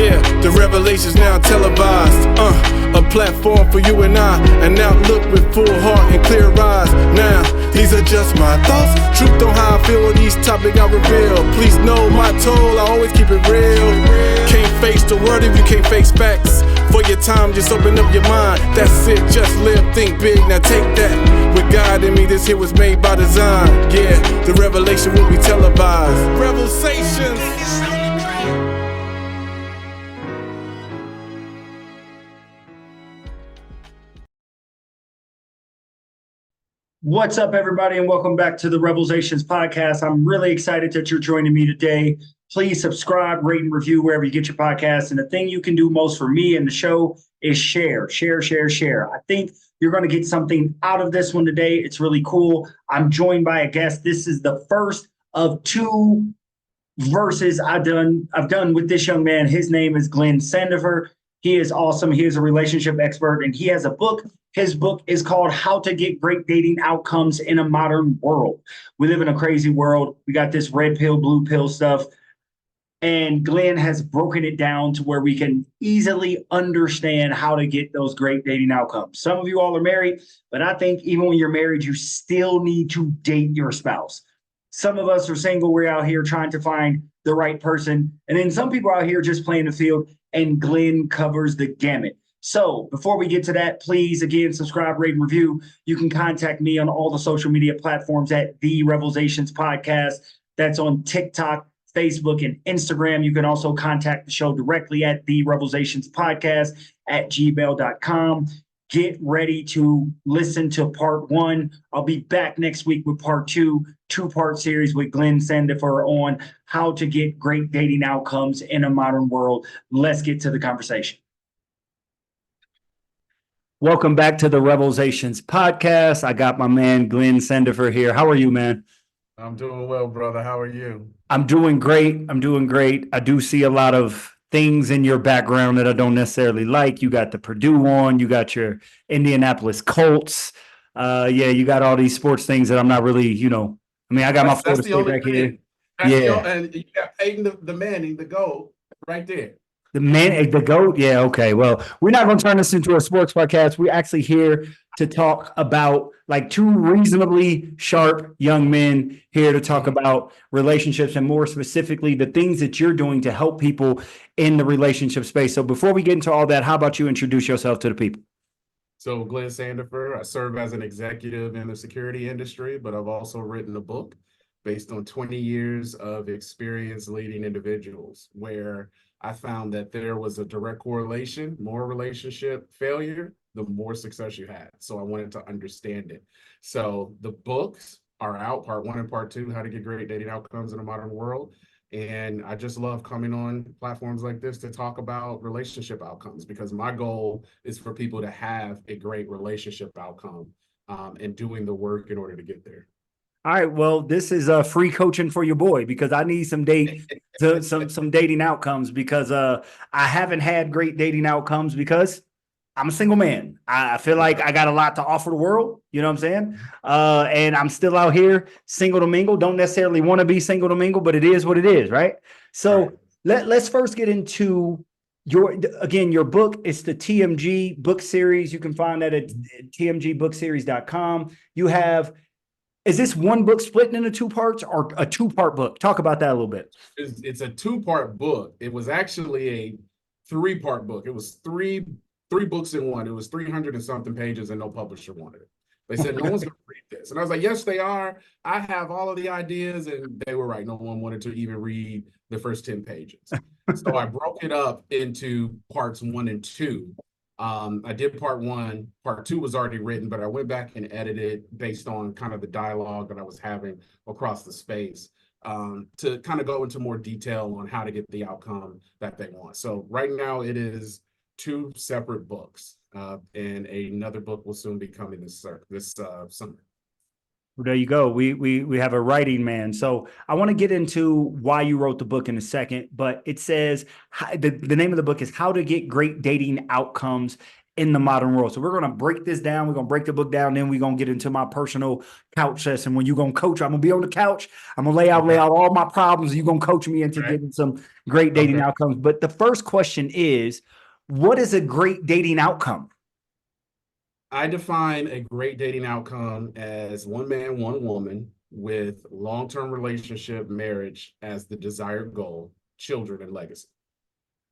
Yeah, the revelations now televised. A platform for you and I, and now look with full heart and clear eyes. Now, these are just my thoughts. Truth on how I feel on these topics I reveal. Please know my toll, I always keep it real. Can't face the word if you can't face facts. For your time, just open up your mind. That's it, just live, think big, now take that. With God in me, this here was made by design. Yeah, the revelation will be televised. REVELSations. What's up, everybody, and welcome back to the REVELSations Podcast. I'm really excited that you're joining me today. Please subscribe, rate, and review wherever you get your podcasts. And the thing you can do most for me and the show is share. I think you're going to get something out of this one today. It's really cool. I'm joined by a guest. This is the first of two verses I've done with this young man. His name is Sandifer. He is awesome. He is a relationship expert, and he has a book. His book is called How to Get Great Dating Outcomes in a Modern World. We live in a crazy world. We got this red pill, blue pill stuff. And Glenn has broken it down to where we can easily understand how to get those great dating outcomes. Some of you all are married, but I think even when you're married, you still need to date your spouse. Some of us are single. We're out here trying to find the right person. And then some people are out here just playing the field, and Glenn covers the gamut. So before we get to that, please, again, subscribe, rate, and review. You can contact me on all the social media platforms at the REVELSations Podcast. That's on TikTok, Facebook, and Instagram. You can also contact the show directly at the REVELSations Podcast at gmail.com. Get ready to listen to part one. I'll be back next week with part two, two-part series with Glenn Sandifer on how to get great dating outcomes in a modern world. Let's get to the conversation. Welcome back to the REVELSations Podcast. I got my man Glenn Sandifer here. How are you, man? I'm doing well, brother. How are you? I'm doing great. I do see a lot of things in your background that I don't necessarily like. You got the Purdue on. You got your Indianapolis Colts. You got all these sports things that I'm not really, I got my Florida State back here. And you got Peyton the Manning, the GOAT, right there. The GOAT? Yeah, okay. Well, we're not going to turn this into a sports podcast. We're actually here to talk about like two reasonably sharp young men here to talk about relationships and more specifically the things that you're doing to help people in the relationship space. So before we get into all that, how about you introduce yourself to the people? So Glenn Sandifer, I serve as an executive in the security industry, but I've also written a book based on 20 years of experience leading individuals where I found that there was a direct correlation, more relationship failure, the more success you had. So I wanted to understand it. So the books are out, part one and part two, how to get great dating outcomes in a modern world. And I just love coming on platforms like this to talk about relationship outcomes because my goal is for people to have a great relationship outcome and doing the work in order to get there. All right, well, this is free coaching for your boy because I need some dating outcomes because I haven't had great dating outcomes because I'm a single man. I feel like I got a lot to offer the world, you know what I'm saying? And I'm still out here single to mingle. Don't necessarily want to be single to mingle, but it is what it is, right? So let's first get into your book. It's the TMG book series. You can find that at tmgbookseries.com. You have. Is this one book split into two parts or a two-part book? Talk about that a little bit. It's a two-part book. It was actually a three-part book. It was three books in one. It was 300 and something pages and no publisher wanted it. They said, no one's going to read this. And I was like, yes, they are. I have all of the ideas. And they were right. No one wanted to even read the first 10 pages. So I broke it up into parts 1 and 2. I did part 1, part 2 was already written, but I went back and edited based on kind of the dialogue that I was having across the space to kind of go into more detail on how to get the outcome that they want. So right now it is 2 separate books and another book will soon be coming this summer. Well, there you go. We have a writing man. So I want to get into why you wrote the book in a second, but it says the name of the book is How to Get Great Dating Outcomes in the modern world. So we're going to break this down. We're going to break the book down. Then we're going to get into my personal couch session. When you're going to coach, I'm going to be on the couch. I'm going to lay out all my problems. You're going to coach me into getting some great dating outcomes. But the first question is, what is a great dating outcome? I define a great dating outcome as one man, one woman with long-term relationship, marriage as the desired goal, children and legacy.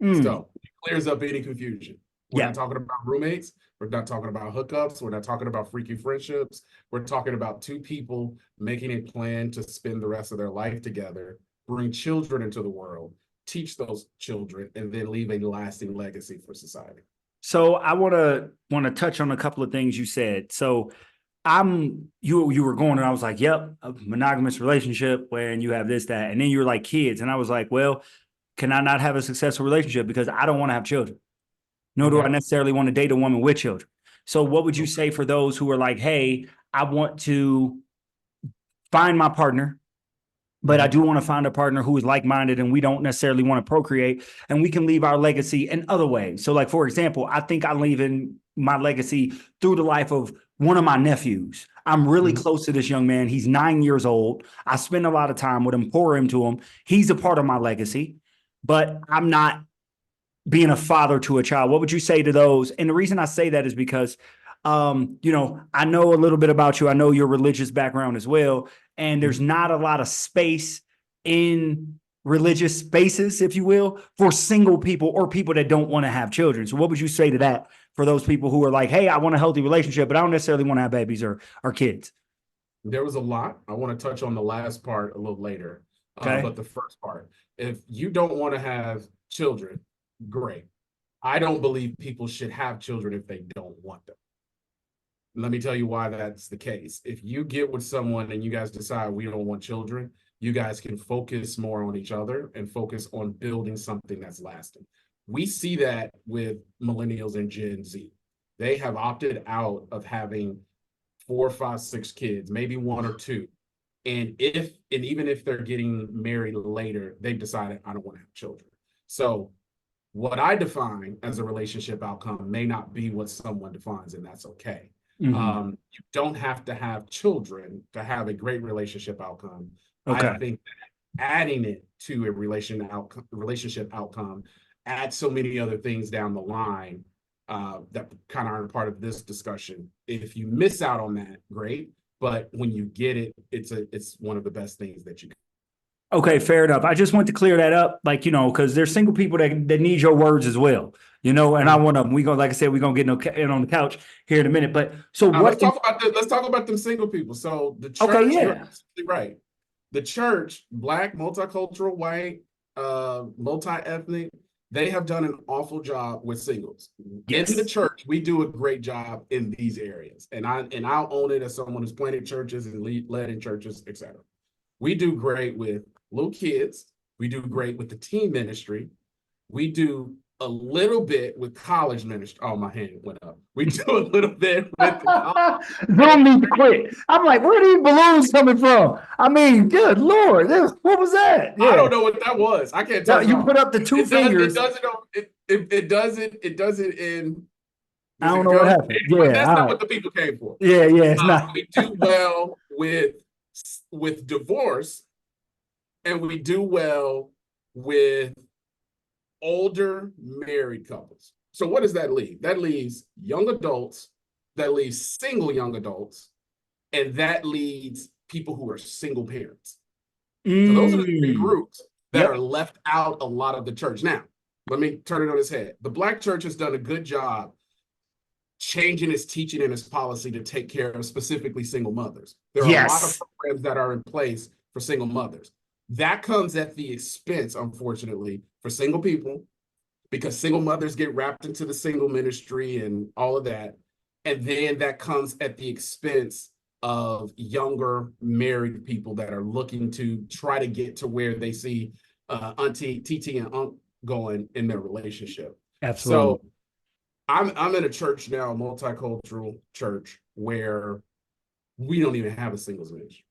So it clears up any confusion. We're not talking about roommates. We're not talking about hookups. We're not talking about freaky friendships. We're talking about two people making a plan to spend the rest of their life together, bring children into the world, teach those children, and then leave a lasting legacy for society. So I want to touch on a couple of things you said. So you were going and I was like, yep, a monogamous relationship when you have this, that, and then you were like kids. And I was like, well, can I not have a successful relationship because I don't want to have children? Nor do I necessarily want to date a woman with children. So what would you say for those who are like, hey, I want to find my partner, but I do want to find a partner who is like-minded and we don't necessarily want to procreate and we can leave our legacy in other ways. So like, for example, I think I'm leaving my legacy through the life of one of my nephews. I'm really close to this young man. He's 9 years old. I spend a lot of time with him, pour him to him. He's a part of my legacy, but I'm not being a father to a child. What would you say to those? And the reason I say that is because, I know a little bit about you. I know your religious background as well. And there's not a lot of space in religious spaces, if you will, for single people or people that don't want to have children. So what would you say to that for those people who are like, hey, I want a healthy relationship, but I don't necessarily want to have babies or kids? There was a lot. I want to touch on the last part a little later. But the first part, if you don't want to have children, great. I don't believe people should have children if they don't want them. Let me tell you why that's the case. If you get with someone and you guys decide we don't want children, you guys can focus more on each other and focus on building something that's lasting. We see that with millennials and Gen Z. They have opted out of having 4, 5, 6 kids, maybe 1 or 2. And even if they're getting married later, they've decided I don't want to have children. So what I define as a relationship outcome may not be what someone defines, and that's okay. You don't have to have children to have a great relationship outcome. I think that adding it to a relationship outcome adds so many other things down the line that kind of aren't part of this discussion. If you miss out on that, great. But when you get it, it's one of the best things that you can. Okay, fair enough. I just want to clear that up, because there's single people that need your words as well, and I want to, like I said, we're going to get in on the couch here in a minute, but so let's talk about them single people. So the church, you're absolutely right. The church, Black, multicultural, white, multi-ethnic, they have done an awful job with singles. Yes. In the church, we do a great job in these areas. And I'll own it as someone who's planted churches and led in churches, etc. We do great with little kids. We do great with the teen ministry. We do a little bit with college ministry. Oh, my hand went up. We do a little bit with the college. Don't need to quit. I'm like, where are these balloons coming from? I mean, good Lord, what was that? Yeah. I don't know what that was. I can't tell. You put up the two fingers. It does it in. I don't know what happened. Yeah, that's not what the people came for. Yeah, it's not. We do well with divorce, and we do well with older married couples. So what does that leave? That leaves young adults, that leaves single young adults, and that leads people who are single parents. So those are the 3 groups that are left out a lot of the church. Now, let me turn it on its head. The Black church has done a good job changing its teaching and its policy to take care of specifically single mothers. There are a lot of programs that are in place for single mothers. That comes at the expense, unfortunately, for single people, because single mothers get wrapped into the single ministry and all of that. And then that comes at the expense of younger married people that are looking to try to get to where they see Auntie, TT, and Unc going in their relationship. Absolutely. So I'm in a church now, a multicultural church, where we don't even have a singles ministry.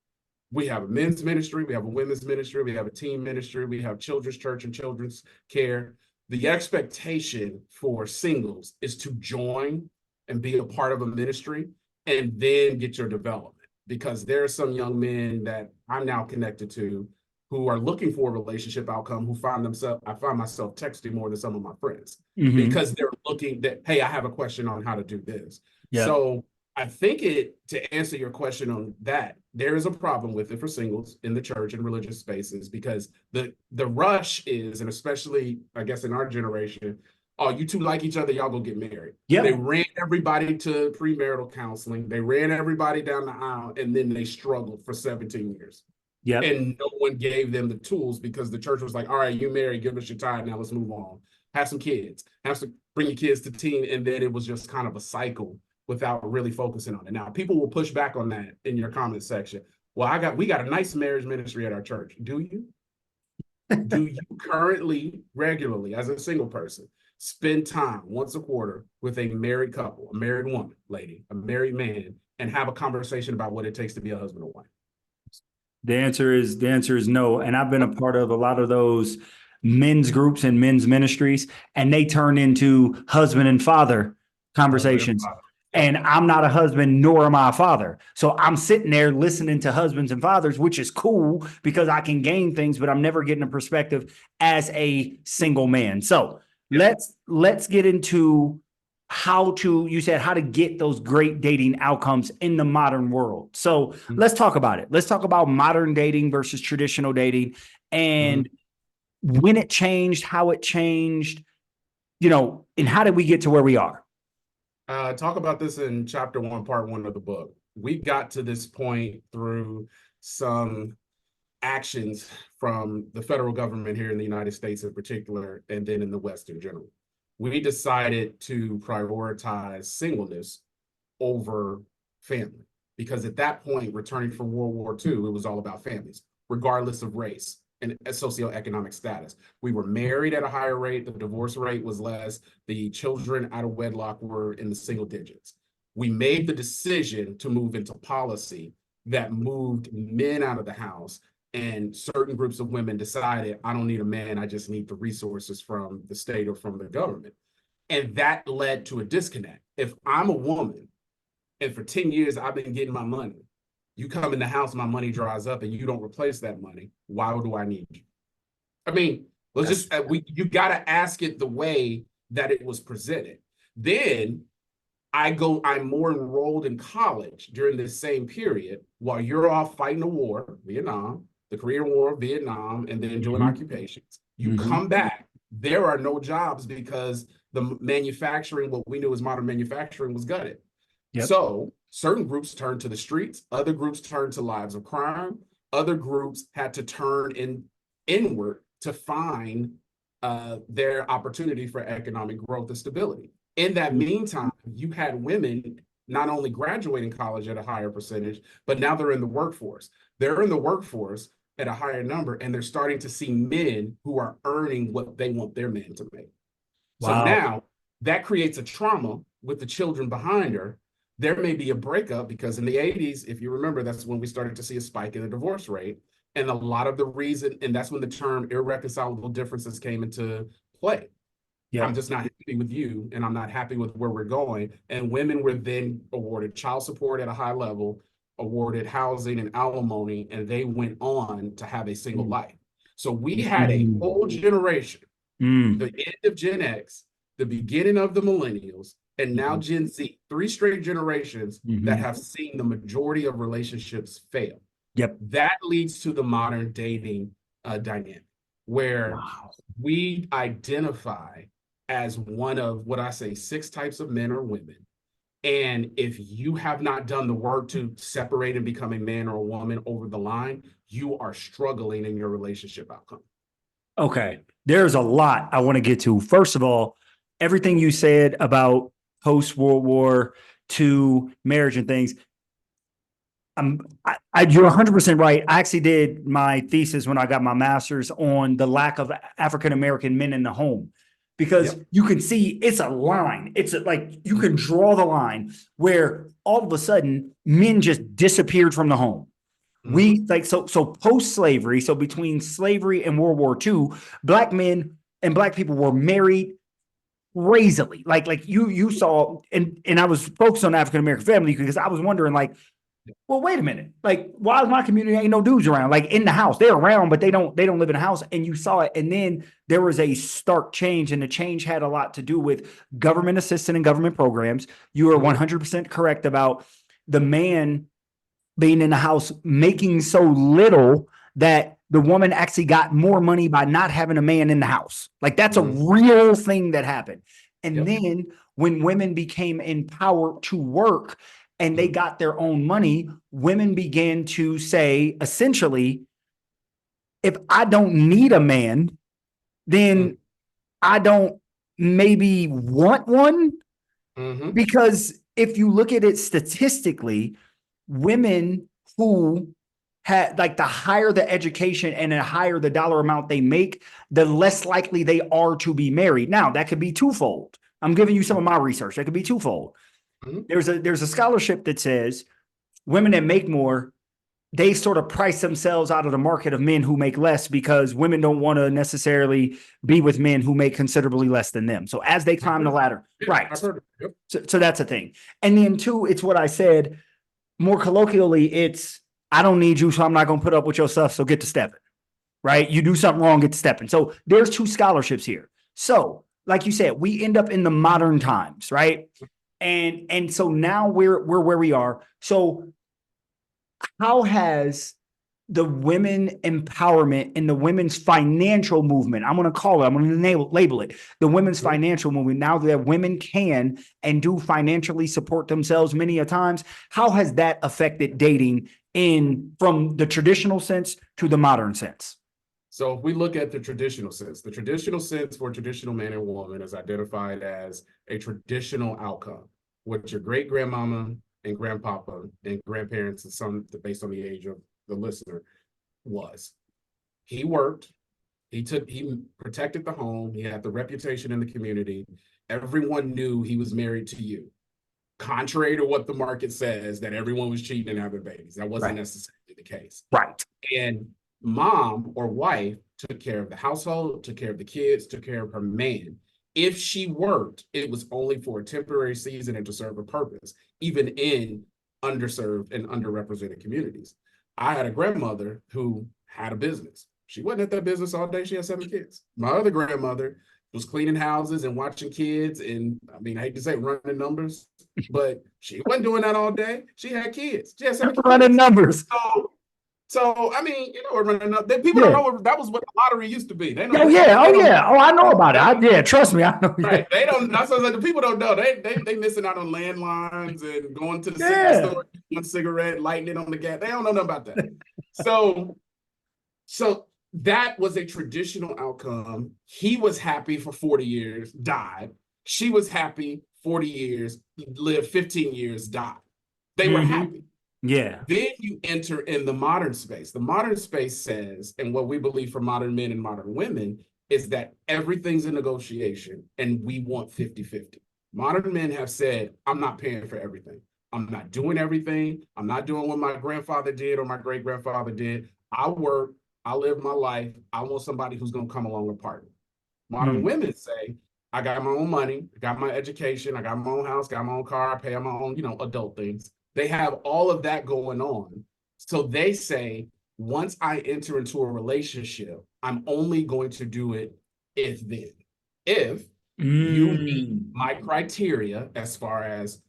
We have a men's ministry, we have a women's ministry, we have a teen ministry, we have children's church and children's care. the expectation for singles is to join and be a part of a ministry and then get your development. Because there are some young men that I'm now connected to who are looking for a relationship outcome, who I find myself texting more than some of my friends because they're looking that, hey, I have a question on how to do this. Yeah. So I think to answer your question on that, there is a problem with it for singles in the church and religious spaces, because the rush is, and especially I guess in our generation, oh, you two like each other, y'all go get married. Yeah. They ran everybody to premarital counseling. They ran everybody down the aisle, and then they struggled for 17 years. Yeah. And no one gave them the tools, because the church was like, all right, you married, give us your tithe, now let's move on. Have some kids. Bring your kids to teen. And then it was just kind of a cycle without really focusing on it. Now, people will push back on that in your comment section. Well, we got a nice marriage ministry at our church. Do you? Do you currently, regularly, as a single person, spend time once a quarter with a married couple, a married woman, lady, a married man, and have a conversation about what it takes to be a husband or wife? The answer is no. And I've been a part of a lot of those men's groups and men's ministries, and they turn into husband and father conversations. And I'm not a husband, nor am I a father. So I'm sitting there listening to husbands and fathers, which is cool because I can gain things, but I'm never getting a perspective as a single man. So let's get into how to get those great dating outcomes in the modern world. So let's talk about it. Let's talk about modern dating versus traditional dating, and when it changed, how it changed, and how did we get to where we are? Talk about this in chapter 1, part 1 of the book. We got to this point through some actions from the federal government here in the United States in particular, and then in the West in general. We decided to prioritize singleness over family, because at that point, returning from World War II, it was all about families, regardless of race and socioeconomic status. We were married at a higher rate. The divorce rate was less. The children out of wedlock were in the single digits. We made the decision to move into policy that moved men out of the house, and certain groups of women decided, I don't need a man, I just need the resources from the state or from the government. And that led to a disconnect. If I'm a woman and for 10 years I've been getting my money, you come in the house, my money dries up, and you don't replace that money, why do I need you? I mean, you got to ask it the way that it was presented. Then I'm more enrolled in college during this same period while you're off fighting a war, Vietnam, the Korean War, Vietnam, and then doing occupations. You come back, there are no jobs because the manufacturing, what we knew as modern manufacturing, was gutted. Yep. So certain groups turned to the streets, other groups turned to lives of crime, other groups had to turn inward to find their opportunity for economic growth and stability. In that meantime, you had women not only graduating college at a higher percentage, but now they're in the workforce. They're in the workforce at a higher number, and they're starting to see men who are earning what they want their men to make. Wow. So now that creates a trauma with the children behind her. There may be a breakup because in the 80s, if you remember, that's when we started to see a spike in the divorce rate. And a lot of the reason, and that's when the term irreconcilable differences came into play. Yeah. I'm just not happy with you, and I'm not happy with where we're going. And women were then awarded child support at a high level, awarded housing and alimony, and they went on to have a single life. So we had a whole generation, the end of Gen X, the beginning of the millennials, and now Gen Z, 3 straight generations that have seen the majority of relationships fail. Yep. That leads to the modern dating dynamic, where we identify as one of what I say 6 types of men or women. And if you have not done the work to separate and become a man or a woman over the line, you are struggling in your relationship outcome. Okay. There's a lot I want to get to. First of all, everything you said about post-World War II marriage and things, you're 100% right. I actually did my thesis when I got my master's on the lack of African-American men in the home, because you can see it's a line. It's like you can draw the line where all of a sudden men just disappeared from the home. So post-slavery, so between slavery and World War II, Black men and Black people were married crazily. Like you saw, and I was focused on African American family because I was wondering, like, well, wait a minute. Like, why is my community ain't no dudes around? Like in the house, they're around, but they don't live in a house. And you saw it. And then there was a stark change, and the change had a lot to do with government assistance and government programs. You are 100% correct about the man being in the house making so little that the woman actually got more money by not having a man in the house. Like that's a real thing that happened. And then when women became empowered to work and they got their own money, women began to say, essentially, if I don't need a man, then I don't maybe want one. Because if you look at it statistically, women who had, like, the higher the education and the higher the dollar amount they make, the less likely they are to be married. Now, that could be twofold. I'm giving you some of my research. That could be twofold. There's a scholarship that says women that make more, they sort of price themselves out of the market of men who make less because women don't want to necessarily be with men who make considerably less than them. So as they climb the ladder, right. So that's a thing. And then two, it's what I said more colloquially, it's, I don't need you, so I'm not going to put up with your stuff. So get to stepping, right? You do something wrong, get to stepping. So there's two scholarships here. So like you said, we end up in the modern times, right? And so now we're where we are. So how has the women empowerment and the women's financial movement, I'm going to call it, I'm going to label it, the women's financial movement, now that women can and do financially support themselves many a times, how has that affected dating from the traditional sense to the modern sense? So if we look at the traditional sense for traditional man and woman is identified as a traditional outcome, what your great grandmama and grandpapa and grandparents and some based on the age of the listener was. He worked, he protected the home, he had the reputation in the community. Everyone knew he was married to you. Contrary to what the market says, that everyone was cheating and having babies. That wasn't necessarily the case. Right. And mom or wife took care of the household, took care of the kids, took care of her man. If she worked, it was only for a temporary season and to serve a purpose, even in underserved and underrepresented communities. I had a grandmother who had a business. She wasn't at that business all day. She had 7 kids. My other grandmother was cleaning houses and watching kids. And I mean, I hate to say running numbers, but she wasn't doing that all day. She had kids. She had 7 kids. Running numbers. So I mean, you know, running up. People don't know that was what the lottery used to be. They know. Oh I know about it. Trust me, I know. Right? They don't. That's what the people don't know. They missing out on landlines and going to the cigarette store, one cigarette, lighting it on the gas. They don't know nothing about that. So that was a traditional outcome. He was happy for 40 years, died. She was happy 40 years, lived 15 years, died. They were happy. Yeah. Then you enter in the modern space. The modern space says, and what we believe for modern men and modern women is that everything's a negotiation and we want 50-50. Modern men have said, I'm not paying for everything. I'm not doing everything. I'm not doing what my grandfather did or my great grandfather did. I work, I live my life. I want somebody who's going to come along and partner. Modern women say, I got my own money, I got my education, I got my own house, got my own car, I pay my own, adult things. They have all of that going on. So they say, once I enter into a relationship, I'm only going to do it if you meet my criteria as far as,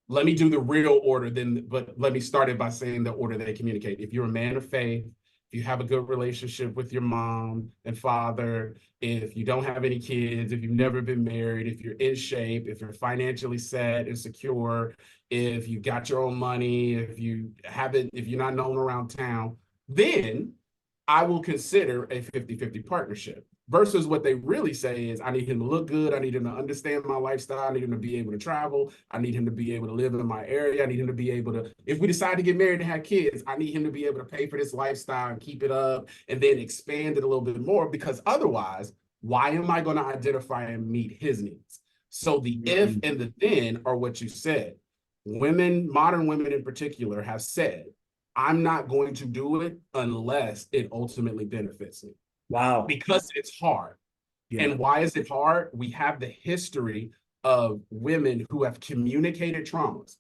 let me do the real order, but let me start it by saying the order they communicate. If you're a man of faith, if you have a good relationship with your mom and father, if you don't have any kids, if you've never been married, if you're in shape, if you're financially set and secure, if you got your own money, if you're not known around town, then I will consider a 50-50 partnership. Versus what they really say is, I need him to look good. I need him to understand my lifestyle. I need him to be able to travel. I need him to be able to live in my area. I need him to be able to, if we decide to get married and have kids, I need him to be able to pay for this lifestyle and keep it up and then expand it a little bit more, because otherwise, why am I going to identify and meet his needs? So the if and the then are what you said. Women, modern women in particular, have said, I'm not going to do it unless it ultimately benefits me. Wow. Because it's hard. And why is it hard? We have the history of women who have communicated traumas,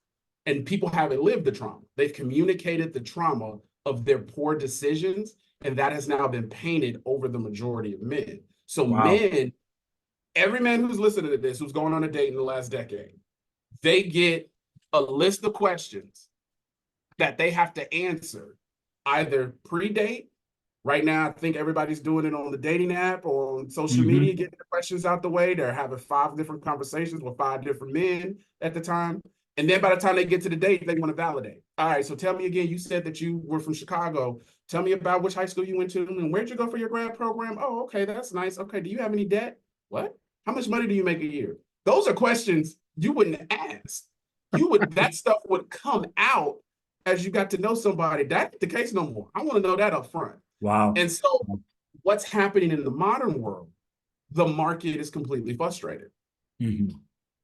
and people haven't lived the trauma. They've communicated the trauma of their poor decisions, and that has now been painted over the majority of men. So men, every man who's listening to this, who's going on a date in the last decade, they get a list of questions that they have to answer either pre-date. Right now, I think everybody's doing it on the dating app or on social media, getting the questions out the way. They're having 5 different conversations with 5 different men at the time. And then by the time they get to the date, they want to validate. All right, so tell me again, you said that you were from Chicago. Tell me about which high school you went to and where'd you go for your grad program? Oh, okay, that's nice. Okay, do you have any debt? What? How much money do you make a year? Those are questions you wouldn't ask. That stuff would come out as you got to know somebody. That's the case no more. I want to know that up front. Wow. And so what's happening in the modern world, the market is completely frustrated.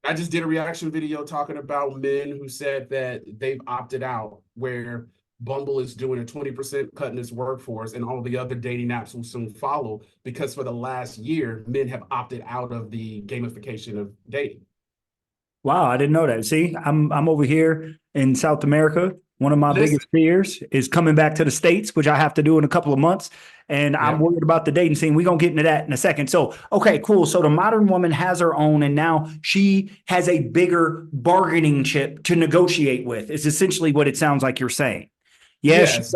I just did a reaction video talking about men who said that they've opted out, where Bumble is doing a 20% cut in its workforce, and all the other dating apps will soon follow, because for the last year, men have opted out of the gamification of dating. Wow, I didn't know that. See, I'm over here in South America. One of my biggest fears is coming back to the States, which I have to do in a couple of months. And I'm worried about the dating scene. We're going to get into that in a second. So, okay, cool. So the modern woman has her own, and now she has a bigger bargaining chip to negotiate with, is essentially what it sounds like you're saying. Yes,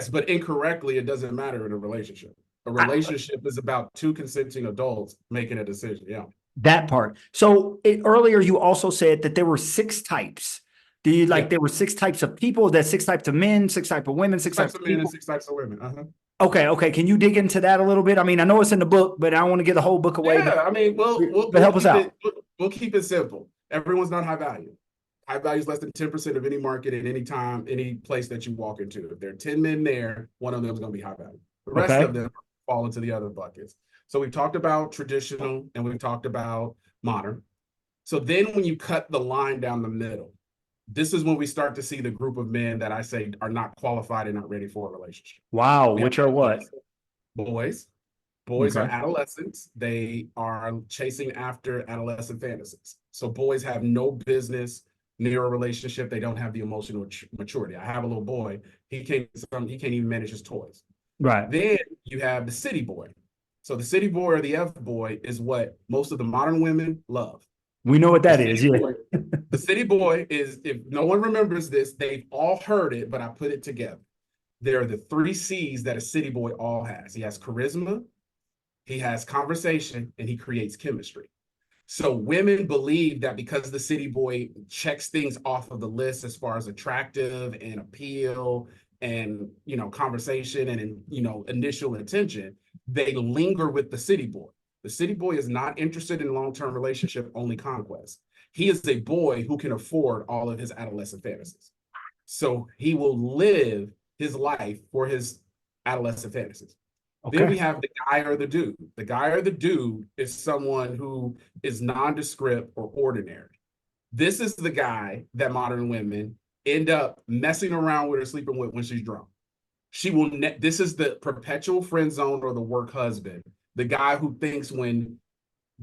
but incorrectly, it doesn't matter in a relationship. A relationship is about 2 consenting adults making a decision. Yeah. That part. So earlier you also said that there were 6 types. There were 6 types of people, that 6 types of men, 6 types of women, 6 types of men, and 6 types of women. Okay. Can you dig into that a little bit? I mean, I know it's in the book, but I don't want to get the whole book away. Yeah, I mean, we'll help us out. We'll keep it simple. Everyone's not high value. High value is less than 10% of any market at any time, any place that you walk into. If there are 10 men there, one of them is going to be high value. The rest of them fall into the other buckets. So we've talked about traditional and we've talked about modern. So then when you cut the line down the middle, this is when we start to see the group of men that I say are not qualified and not ready for a relationship. Wow, which are what? Boys. Boys are adolescents. They are chasing after adolescent fantasies. So boys have no business near a relationship. They don't have the emotional maturity. I have a little boy. He can't even manage his toys. Right. Then you have the city boy. So the city boy or the F boy is what most of the modern women love. We know what that is. Yeah. The city boy is, if no one remembers this, they've all heard it, but I put it together. There are the 3 C's that a city boy all has. He has charisma, he has conversation, and he creates chemistry. So women believe that because the city boy checks things off of the list as far as attractive and appeal and, conversation and, initial attention, they linger with the city boy. The city boy is not interested in long-term relationship, only conquest. He is a boy who can afford all of his adolescent fantasies. So he will live his life for his adolescent fantasies. Okay. Then we have the guy or the dude. The guy or the dude is someone who is nondescript or ordinary. This is the guy that modern women end up messing around with or sleeping with when she's drunk. This is the perpetual friend zone or the work husband. The guy who thinks when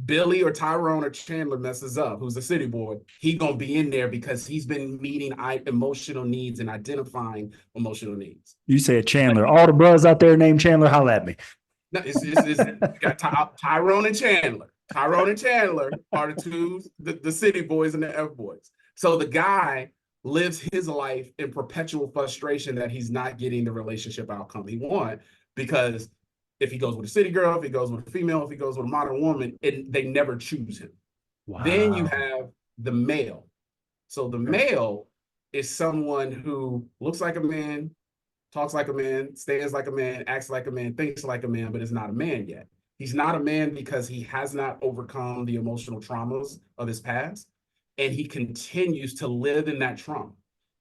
Billy or Tyrone or Chandler messes up, who's a city boy, he gonna be in there because he's been meeting emotional needs and identifying emotional needs. You said Chandler. All the brothers out there named Chandler, holla at me. No, it's got Tyrone and Chandler. Tyrone and Chandler are the city boys and the F boys. So the guy lives his life in perpetual frustration that he's not getting the relationship outcome he wants, because if he goes with a city girl, if he goes with a female, if he goes with a modern woman, they never choose him. Wow. Then you have the male. So the male is someone who looks like a man, talks like a man, stands like a man, acts like a man, thinks like a man, but is not a man yet. He's not a man because he has not overcome the emotional traumas of his past, and he continues to live in that trauma.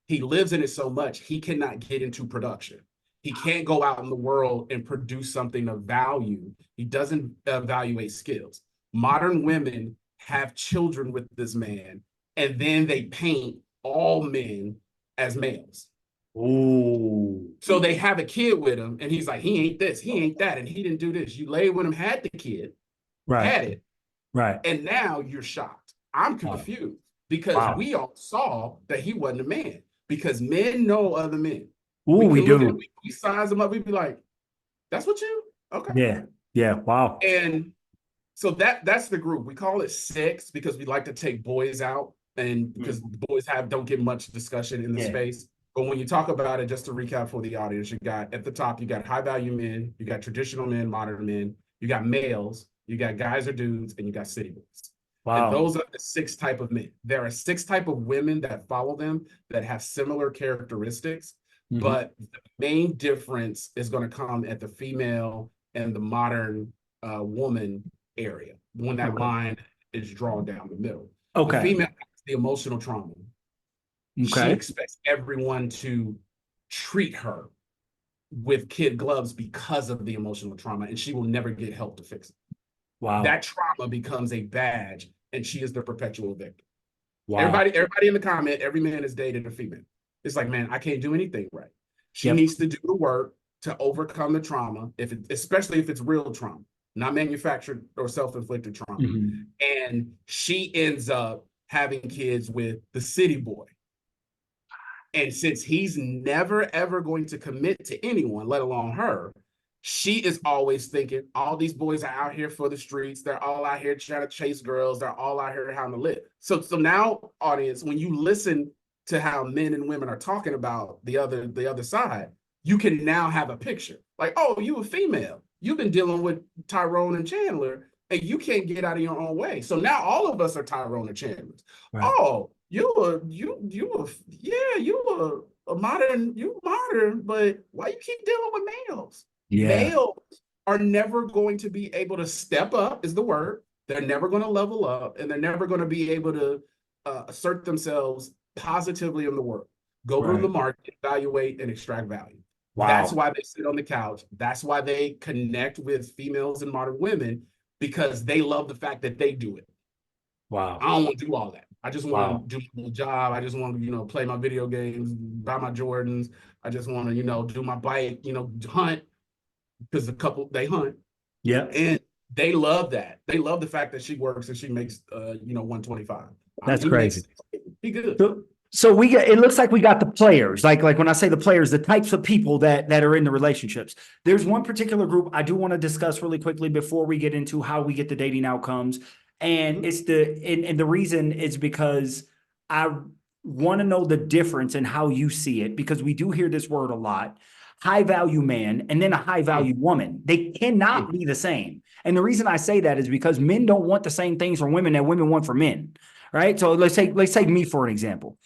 He lives in it so much, he cannot get into production. He can't go out in the world and produce something of value. He doesn't evaluate skills. Modern women have children with this man, and then they paint all men as males. Ooh. So they have a kid with him, and he's like, he ain't this, he ain't that, and he didn't do this. You lay with him, had the kid, had it. Right. And now you're shocked. I'm confused because we all saw that he wasn't a man, because men know other men. Ooh, we do. We size them up. We'd be like, that's what you? Okay. Yeah. Wow. And so that's the group. We call it 6 because we like to take boys out, and because boys don't get much discussion in the space. But when you talk about it, just to recap for the audience, you got at the top, you got high value men, you got traditional men, modern men, you got males, you got guys or dudes, and you got city boys. Wow. And those are the 6 type of men. There are 6 type of women that follow them that have similar characteristics, but the main difference is going to come at the female and the modern woman area when that line is drawn down the middle. Okay. The female has the emotional trauma. Okay. She expects everyone to treat her with kid gloves because of the emotional trauma, and she will never get help to fix it. Wow. That trauma becomes a badge, and she is the perpetual victim. Wow. Everybody in the comment, every man has dated a female. It's like, man, I can't do anything right. She needs to do the work to overcome the trauma, especially if it's real trauma, not manufactured or self-inflicted trauma. And she ends up having kids with the city boy. And since he's never, ever going to commit to anyone, let alone her, she is always thinking, all these boys are out here for the streets. They're all out here trying to chase girls. They're all out here having to live. So now, audience, when you listen to how men and women are talking about the other side, you can now have a picture. Like, oh, you a female. You've been dealing with Tyrone and Chandler, and you can't get out of your own way. So now all of us are Tyrone and Chandlers. Right. Oh, you modern, but why you keep dealing with males? Yeah. Males are never going to be able to step up, is the word. They're never going to level up, and they're never going to be able to assert themselves positively in the world. Go to the market, evaluate, and extract value. Wow. That's why they sit on the couch. That's why they connect with females and modern women, because they love the fact that they do it. Wow. I don't want to do all that. I just want to do my job. I just want to, play my video games, buy my Jordans. I just want to, do my bike, hunt, because they hunt. Yeah. And they love that. They love the fact that she works and she makes, 125. That's crazy. Be good. So it looks like we got the players, like when I say the players, the types of people that are in the relationships. There's one particular group I do want to discuss really quickly before we get into how we get the dating outcomes. And it's the reason is because I want to know the difference in how you see it, because we do hear this word a lot. High value man and then a high value woman. They cannot be the same. And the reason I say that is because men don't want the same things from women that women want from men. Right. So let's take me for an example.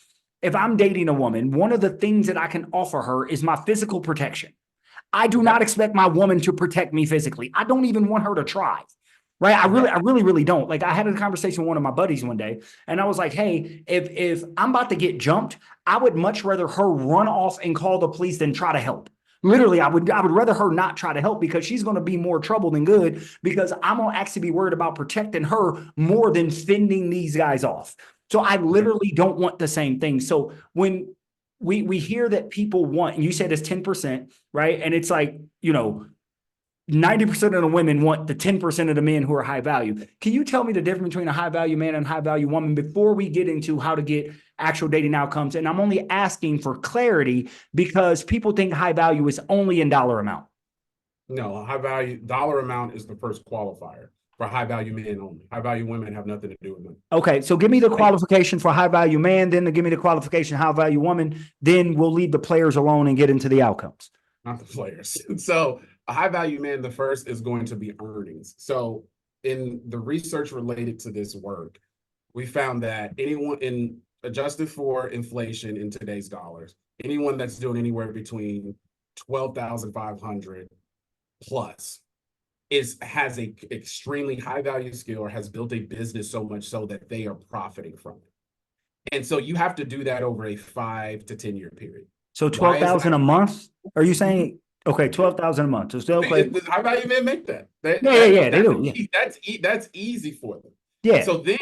If I'm dating a woman, one of the things that I can offer her is my physical protection. I do not expect my woman to protect me physically. I don't even want her to try. Right. I really don't. Like, I had a conversation with one of my buddies one day, and I was like, hey, if I'm about to get jumped, I would much rather her run off and call the police than try to help. Literally, I would rather her not try to help, because she's going to be more trouble than good, because I'm going to actually be worried about protecting her more than fending these guys off. So I literally don't want the same thing. So when we hear that people want, and you said it's 10%, right? And it's like, 90% of the women want the 10% of the men who are high value. Can you tell me the difference between a high value man and a high value woman before we get into how to get actual dating outcomes? And I'm only asking for clarity because people think high value is only in dollar amount. No, high value dollar amount is the first qualifier for high value men only. High value women have nothing to do with them. Okay, so give me the qualification for high value man, then give me the qualification high value woman. Then we'll leave the players alone and get into the outcomes. Not the players. So a high value man, the first is going to be earnings. So in the research related to this work, we found that anyone adjusted for inflation in today's dollars, anyone that's doing anywhere between 12,500 plus has a extremely high value skill or has built a business so much so that they are profiting from it. And so you have to do that over a 5 to 10 year period. So 12,000 a month? Are you saying? Okay, 12,000 a month. So still high value men make that. They do. Yeah. That's easy for them. Yeah. So then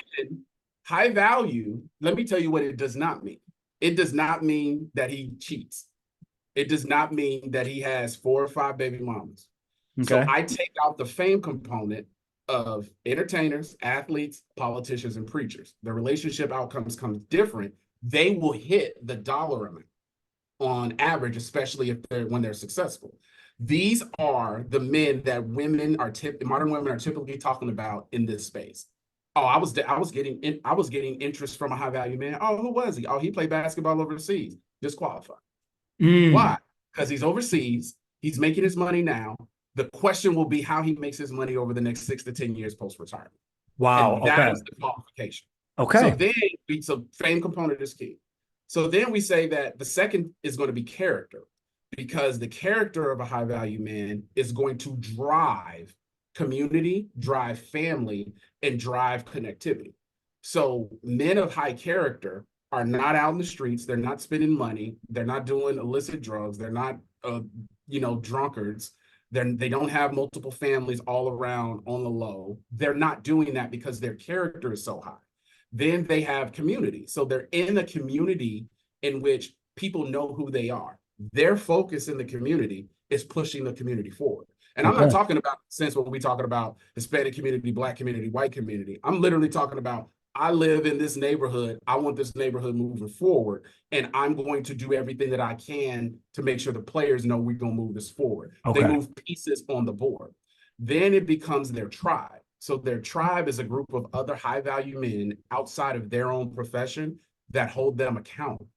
high value, let me tell you what it does not mean. It does not mean that he cheats. It does not mean that he has 4 or 5 baby mamas. Okay. So I take out the fame component of entertainers, athletes, politicians, and preachers. The relationship outcomes come different. They will hit the dollar amount on average, especially when they're successful. These are the men that modern women are typically talking about in this space. Oh, I was getting interest from a high value man. Oh, who was he? Oh, he played basketball overseas. Disqualified. Why? Because he's overseas. He's making his money now. The question will be how he makes his money over the next 6 to 10 years post-retirement. Wow. And that is the qualification. Okay. So fame component is key. So then we say that the second is going to be character, because the character of a high value man is going to drive community, drive family, and drive connectivity. So men of high character are not out in the streets. They're not spending money. They're not doing illicit drugs. They're not, drunkards. They don't have multiple families all around on the low. They're not doing that because their character is so high. Then they have community. So they're in a community in which people know who they are. Their focus in the community is pushing the community forward. And I'm not talking about since what we're talking about Hispanic community, Black community, white community. I'm literally talking about, I live in this neighborhood. I want this neighborhood moving forward. And I'm going to do everything that I can to make sure the players know we're going to move this forward. They move pieces on the board. Then it becomes their tribe. So their tribe is a group of other high value men outside of their own profession that hold them accountable,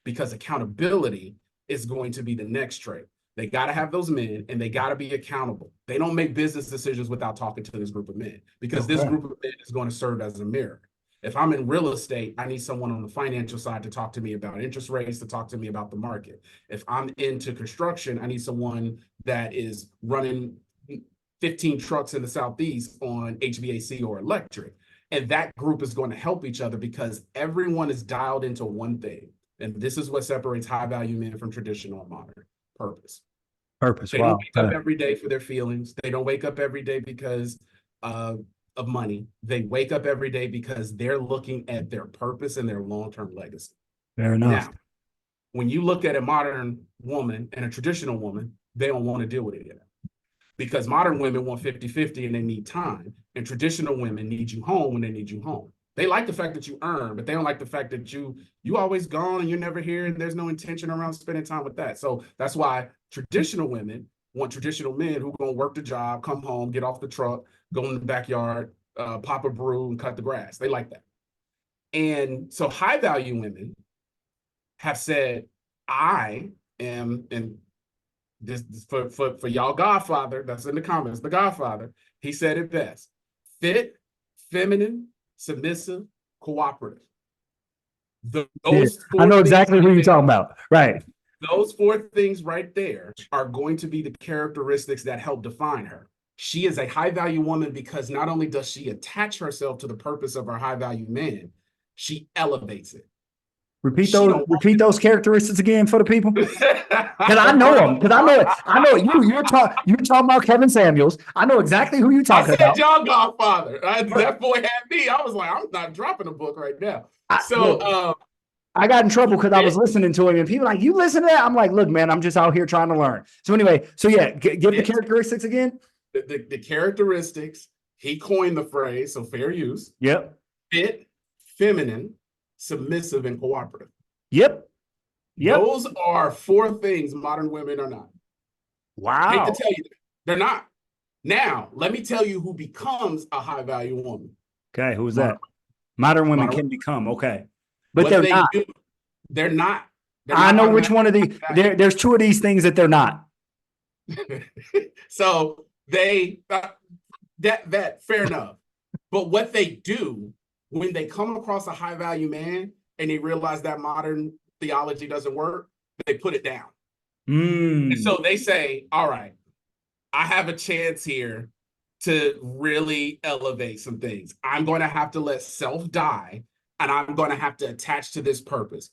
because accountability is going to be the next trait. They got to have those men and they got to be accountable. They don't make business decisions without talking to this group of men, because this group of men is going to serve as a mirror. If I'm in real estate, I need someone on the financial side to talk to me about interest rates, to talk to me about the market. If I'm into construction, I need someone that is running 15 trucks in the Southeast on HVAC or electric. And that group is going to help each other because everyone is dialed into one thing. And this is what separates high value men from traditional and modern: purpose. They don't wake up every day for their feelings. They don't wake up every day because of money. They wake up every day because they're looking at their purpose and their long-term legacy. Fair enough. Now, when you look at a modern woman and a traditional woman, they don't want to deal with it yet. Because modern women want 50-50 and they need time. And traditional women need you home when they need you home. They like the fact that you earn, but they don't like the fact that you always gone and you're never here and there's no intention around spending time with that. So that's why traditional women want traditional men who are going to work the job, come home, get off the truck, go in the backyard, pop a brew and cut the grass. They like that. And so high value women have said, I am, and this for y'all Godfather, that's in the comments, the Godfather, he said it best: fit, feminine, submissive, cooperative. I know exactly who you're talking about. Right. Those four things right there are going to be the characteristics that help define her. She is a high value woman because not only does she attach herself to the purpose of her high value man, she elevates it. Repeat those characteristics again for the people. Because I know them. Because I know you're talking about Kevin Samuels. I know exactly who you're talking about. I said John Godfather. That boy had me. I was like, I'm not dropping a book right now. I got in trouble because I was listening to him and people like, you listen to that? I'm like, look, man, I'm just out here trying to learn. So anyway, give the characteristics again. The characteristics, he coined the phrase, so fair use. Yep. Fit, feminine, submissive, and cooperative. Yep. Those are four things modern women are not. Wow. I hate to tell you that. They're not. Now, let me tell you who becomes a high value woman. Okay, who's that? Modern women can become, okay. But they're not. They're not. I know which one of these. There's two of these things that they're not. So they that fair enough. But what they do when they come across a high value man and they realize that modern theology doesn't work, they put it down. And so they say, all right, I have a chance here to really elevate some things. I'm going to have to let self die, and I'm going to have to attach to this purpose.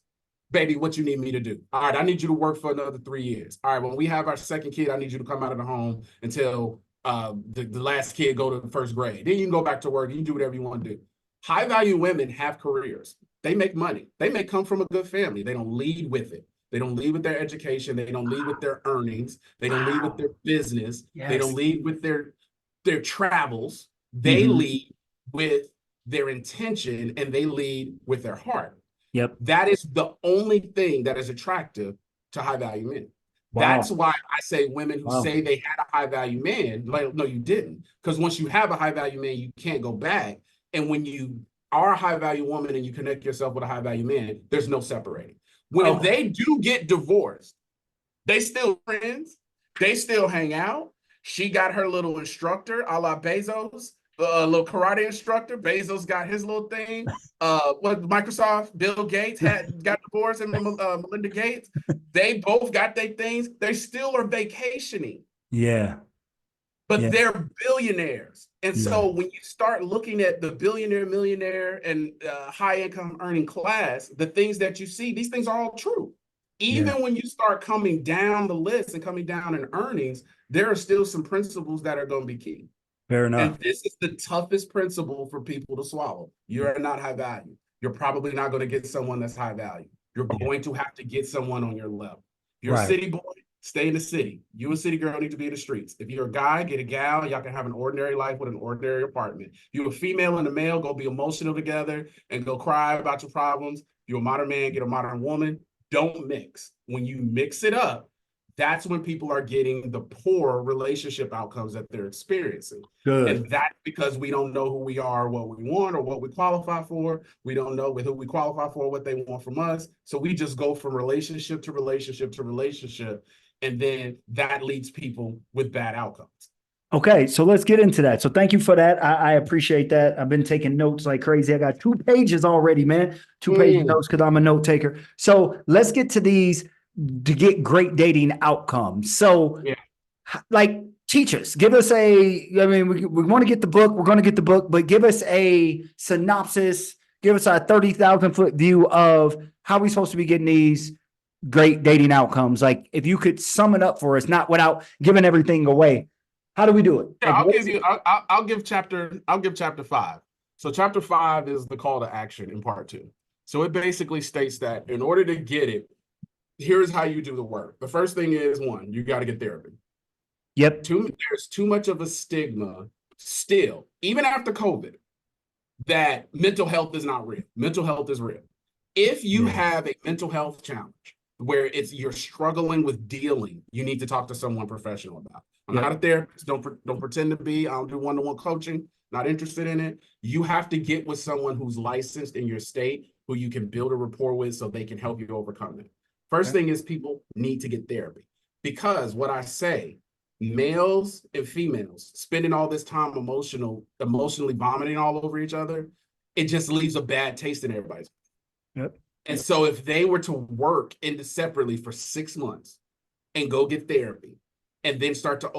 Baby, what you need me to do? All right, I need you to work for another 3 years. All right, when we have our second kid, I need you to come out of the home until the last kid go to the first grade. Then you can go back to work. You can do whatever you want to do. High value women have careers. They make money. They may come from a good family. They don't lead with it. They don't lead with their education. They don't lead with their earnings. They don't lead with their business. Yes. They don't lead with their travels. They lead with their intention and they lead with their heart. Yep. That is the only thing that is attractive to high value men. Wow. That's why I say women who say they had a high value man, like, no, you didn't. Because once you have a high value man, you can't go back. And when you are a high value woman and you connect yourself with a high value man, there's no separating. When they do get divorced, they still friends, they still hang out. She got her little instructor, a la Bezos, a little karate instructor. Bezos got his little thing. What Microsoft, Bill Gates got divorced, and Melinda Gates. They both got their things. They still are vacationing. Yeah. But they're billionaires. And so when you start looking at the billionaire, millionaire, and high income earning class, the things that you see, these things are all true. Even when you start coming down the list and coming down in earnings, there are still some principles that are going to be key. Fair enough. And this is the toughest principle for people to swallow. You're not high value. You're probably not going to get someone that's high value. You're going to have to get someone on your level. You're a city boy, stay in the city. You a city girl need to be in the streets. If you're a guy, get a gal. Y'all can have an ordinary life with an ordinary apartment. You a female and a male, go be emotional together and go cry about your problems. You're a modern man, get a modern woman. Don't mix. When you mix it up, that's when people are getting the poor relationship outcomes that they're experiencing. Good. And that's because we don't know who we are, what we want, or what we qualify for. We don't know who we qualify for, what they want from us. So we just go from relationship to relationship to relationship. And then that leads people with bad outcomes. Okay, so let's get into that. So thank you for that. I appreciate that. I've been taking notes like crazy. I got 2 pages already, man. 2 page notes because I'm a note taker. So let's get to these to get great dating outcomes. So like teach us, give us we want to get the book. We're going to get the book, but give us a synopsis, give us a 30,000 foot view of how we're supposed to be getting these great dating outcomes. Like if you could sum it up for us, not without giving everything away. How do we do it? Yeah, I'll give chapter 5. So chapter 5 is the call to action in part 2. So it basically states that in order to get it, here's how you do the work. The first thing is, 1, you got to get therapy. Yep. 2, there's too much of a stigma still, even after COVID, that mental health is not real. Mental health is real. If you have a mental health challenge where you're struggling with dealing, you need to talk to someone professional about it. I'm not a therapist. Don't pretend to be. I don't do one-to-one coaching. Not interested in it. You have to get with someone who's licensed in your state, who you can build a rapport with so they can help you overcome it. First thing is people need to get therapy, because what I say, males and females spending all this time emotionally vomiting all over each other, it just leaves a bad taste in everybody's mouth. Yep. And so if they were to work separately for 6 months and go get therapy, and then start to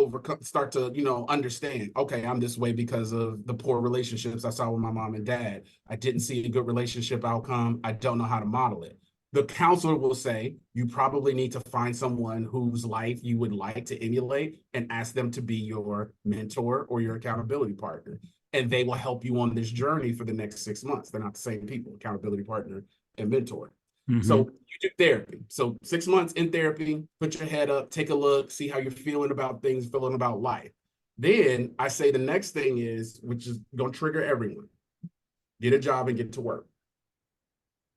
understand, okay, I'm this way because of the poor relationships I saw with my mom and dad. I didn't see a good relationship outcome. I don't know how to model it. The counselor will say, you probably need to find someone whose life you would like to emulate and ask them to be your mentor or your accountability partner. And they will help you on this journey for the next 6 months. They're not the same people, accountability partner and mentor. So you do therapy. So 6 months in therapy, put your head up, take a look, see how you're feeling about things, feeling about life. Then I say the next thing is, which is going to trigger everyone, get a job and get to work.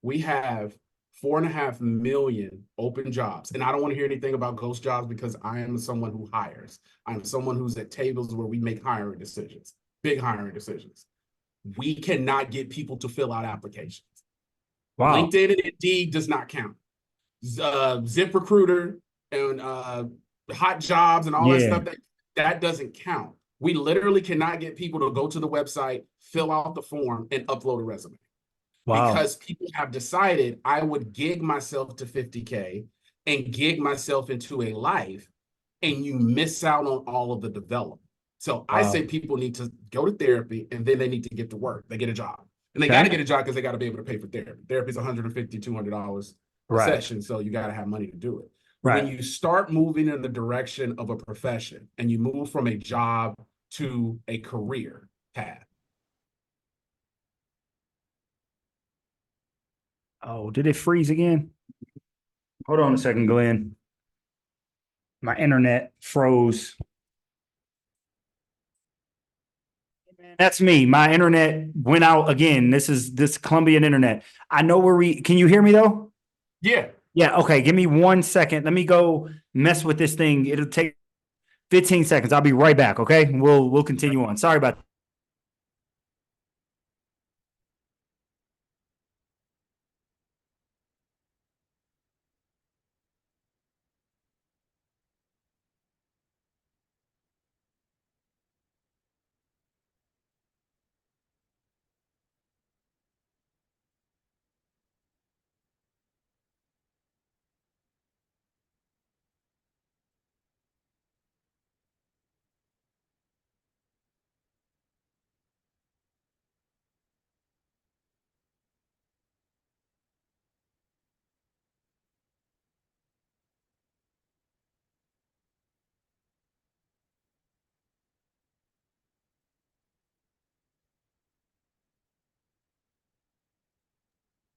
We have 4.5 million open jobs. And I don't want to hear anything about ghost jobs, because I am someone who hires. I'm someone who's at tables where we make hiring decisions, big hiring decisions. We cannot get people to fill out applications. Wow. LinkedIn and Indeed does not count. ZipRecruiter and Hot Jobs and all that stuff, that doesn't count. We literally cannot get people to go to the website, fill out the form, and upload a resume. Wow. Because people have decided I would gig myself to 50K and gig myself into a life, and you miss out on all of the development. So I say people need to go to therapy, and then they need to get to work. They get a job. And they got to get a job because they got to be able to pay for therapy. Therapy is $150, $200 a session, so you got to have money to do it. When you start moving in the direction of a profession and you move from a job to a career path. Oh, did it freeze again? Hold on a second, Glenn. My internet froze. That's me. My internet went out again. This is this Colombian internet. I know where can you hear me though? Yeah. Yeah. Okay. Give me 1 second. Let me go mess with this thing. It'll take 15 seconds. I'll be right back. Okay. We'll continue on. Sorry about that.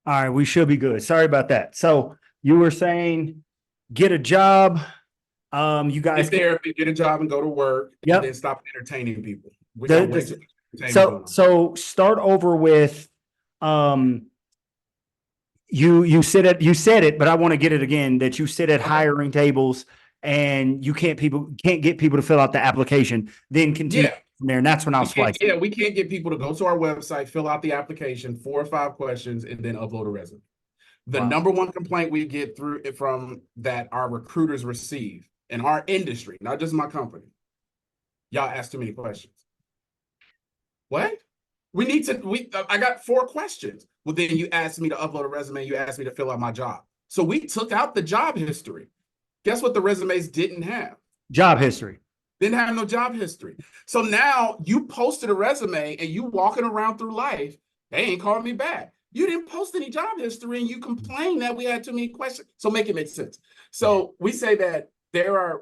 All right. We should be good. Sorry about that. So you were saying get a job. You guys Get therapy, get a job, and go to work. Yep. And then stop entertaining people. We got way too much entertainment going on. So start over with you said it, but I want to get it again, that you sit at hiring tables and you can't get people to fill out the application, then continue from there. And that's when I'll splice. Yeah, we can't get people to go to our website, fill out the application, 4 or 5 questions, and then upload a resume. The number one complaint we get from that our recruiters receive in our industry, not just my company, y'all ask too many questions. What? I got 4 questions. Well, then you asked me to upload a resume. You asked me to fill out my job. So we took out the job history. Guess what the resumes didn't have? Job history. Didn't have no job history. So now you posted a resume and you walking around through life, they ain't calling me back. You didn't post any job history and you complain that we had too many questions. So make it make sense. So we say that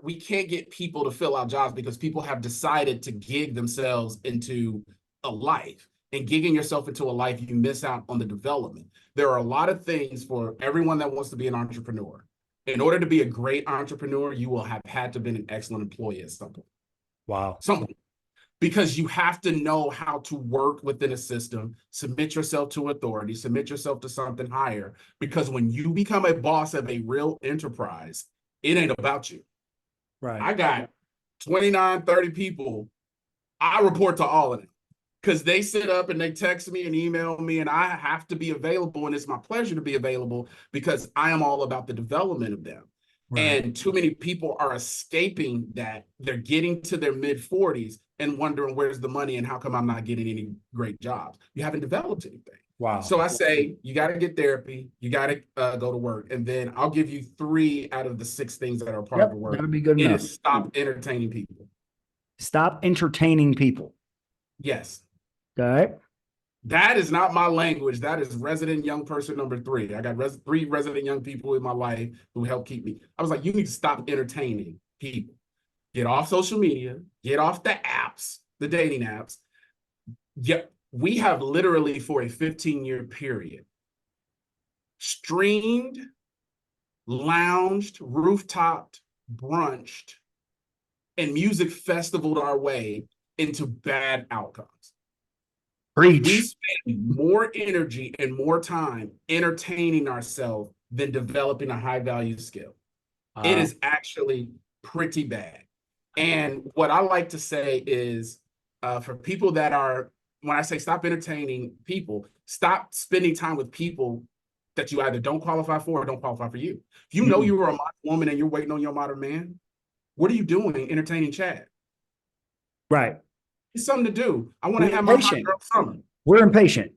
we can't get people to fill out jobs because people have decided to gig themselves into a life. And gigging yourself into a life, you miss out on the development. There are a lot of things for everyone that wants to be an entrepreneur. In order to be a great entrepreneur, you will have had to have been an excellent employee at some point. Wow. Something. Because you have to know how to work within a system, submit yourself to authority, submit yourself to something higher. Because when you become a boss of a real enterprise, it ain't about you. Right. I got 29, 30 people. I report to all of them because they sit up and they text me and email me, and I have to be available. And it's my pleasure to be available because I am all about the development of them. Right. And too many people are escaping that. They're getting to their mid-40s and wondering where's the money and how come I'm not getting any great jobs. You haven't developed anything. Wow. So I say you got to get therapy. You got to go to work. And then I'll give you 3 out of the 6 things that are part of the work. That'll be good enough. Is stop entertaining people. Stop entertaining people. Yes. All right. That is not my language. That is resident young person number 3. I got 3 resident young people in my life who help keep me. I was like, you need to stop entertaining people. Get off social media. Get off the apps, the dating apps. Yep. We have literally for a 15-year period streamed, lounged, rooftopped, brunched, and music festivaled our way into bad outcomes. Preach. We spend more energy and more time entertaining ourselves than developing a high-value skill. It is actually pretty bad. And what I like to say is for people that are, when I say stop entertaining people, stop spending time with people that you either don't qualify for or don't qualify for you. If you know you are a modern woman and you're waiting on your modern man, what are you doing entertaining Chad? Right. It's something to do. I want to have my hot girl summer. We're impatient.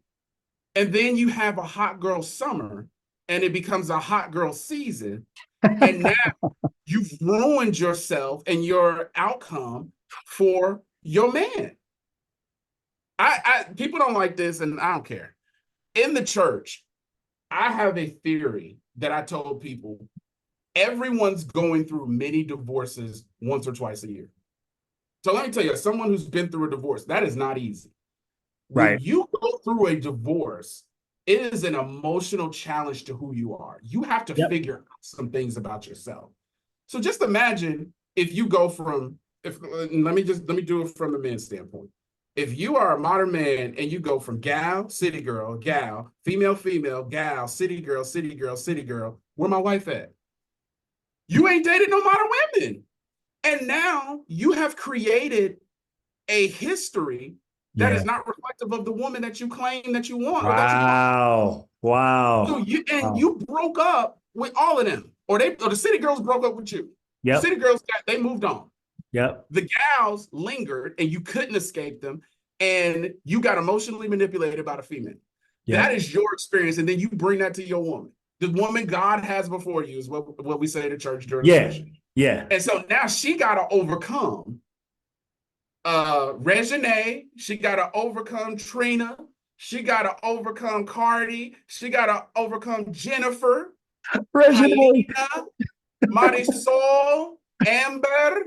And then you have a hot girl summer and it becomes a hot girl season. And now you've ruined yourself and your outcome for your man. People don't like this, and I don't care. In the church, I have a theory that I told people. Everyone's going through many divorces once or twice a year. So let me tell you, as someone who's been through a divorce, that is not easy. Right. When you go through a divorce, it is an emotional challenge to who you are. You have to figure out some things about yourself. So just imagine if you go from, let me do it from the men's standpoint. if you are a modern man and you go from gal, city girl, gal, female, gal, city girl, where my wife at? You ain't dated no modern women. And now you have created a history that is not reflective of the woman that you claim that you want. Wow. So you broke up with all of them, or the city girls broke up with you. Yep. The city girls they moved on. Yep. The gals lingered and you couldn't escape them, and you got emotionally manipulated by the female. Yep. That is your experience, and then you bring that to your woman. The woman God has before you is what we say at church during the session. Yeah. And so now she got to overcome Regine. She got to overcome Trina. She got to overcome Cardi. She got to overcome Jennifer. Regine. Marisol. Amber.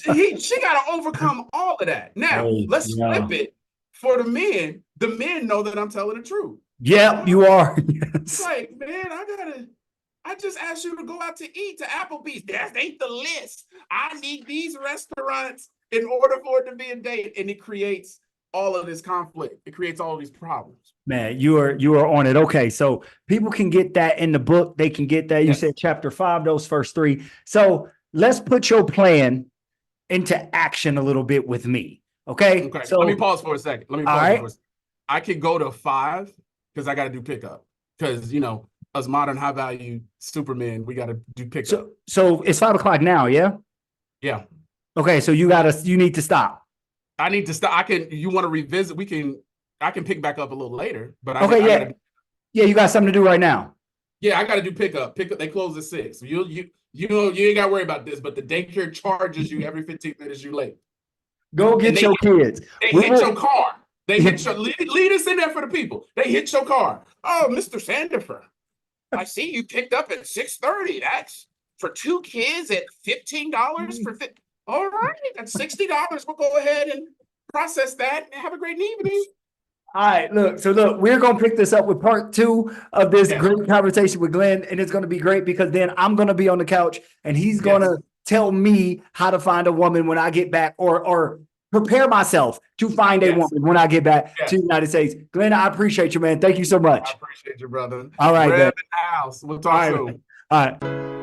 She got to overcome all of that. Now, let's flip it for the men. The men know that I'm telling the truth. Yeah, you are. It's like, man, I just asked you to go out to eat to Applebee's. That ain't the list. I need these restaurants in order for it to be a date. And it creates all of this conflict. It creates all of these problems. Man, you are on it. Okay, so people can get that in the book. They can get that. You said chapter 5, those first 3. So let's put your plan into action a little bit with me. Okay. So let me pause for a second. I could go to 5 because I got to do pickup. Because, us modern high value supermen, we got to do pickup. So it's 5 o'clock now. Yeah. Yeah. Okay. So you need to stop. I need to stop. You want to revisit? I can pick back up a little later, but you got something to do right now. Yeah, I got to do pickup. They close at 6. You ain't got to worry about this, but the daycare charges you every 15 minutes you late. Go get your kids. They hit your car. They hit your lead us in there for the people. They hit your car. Oh, Mr. Sandifer, I see you picked up at 6:30. That's for 2 kids at $15 for all right, that's $60. We'll go ahead and process that and have a great evening. All right, look, we're going to pick this up with part 2 of this great conversation with Glenn, and it's going to be great because then I'm going to be on the couch and he's going to tell me how to find a woman when I get back or prepare myself to find a woman when I get back to the United States. Glenn, I appreciate you, man. Thank you so much. I appreciate you, brother. All right, Rev in the house. We'll talk soon. All right.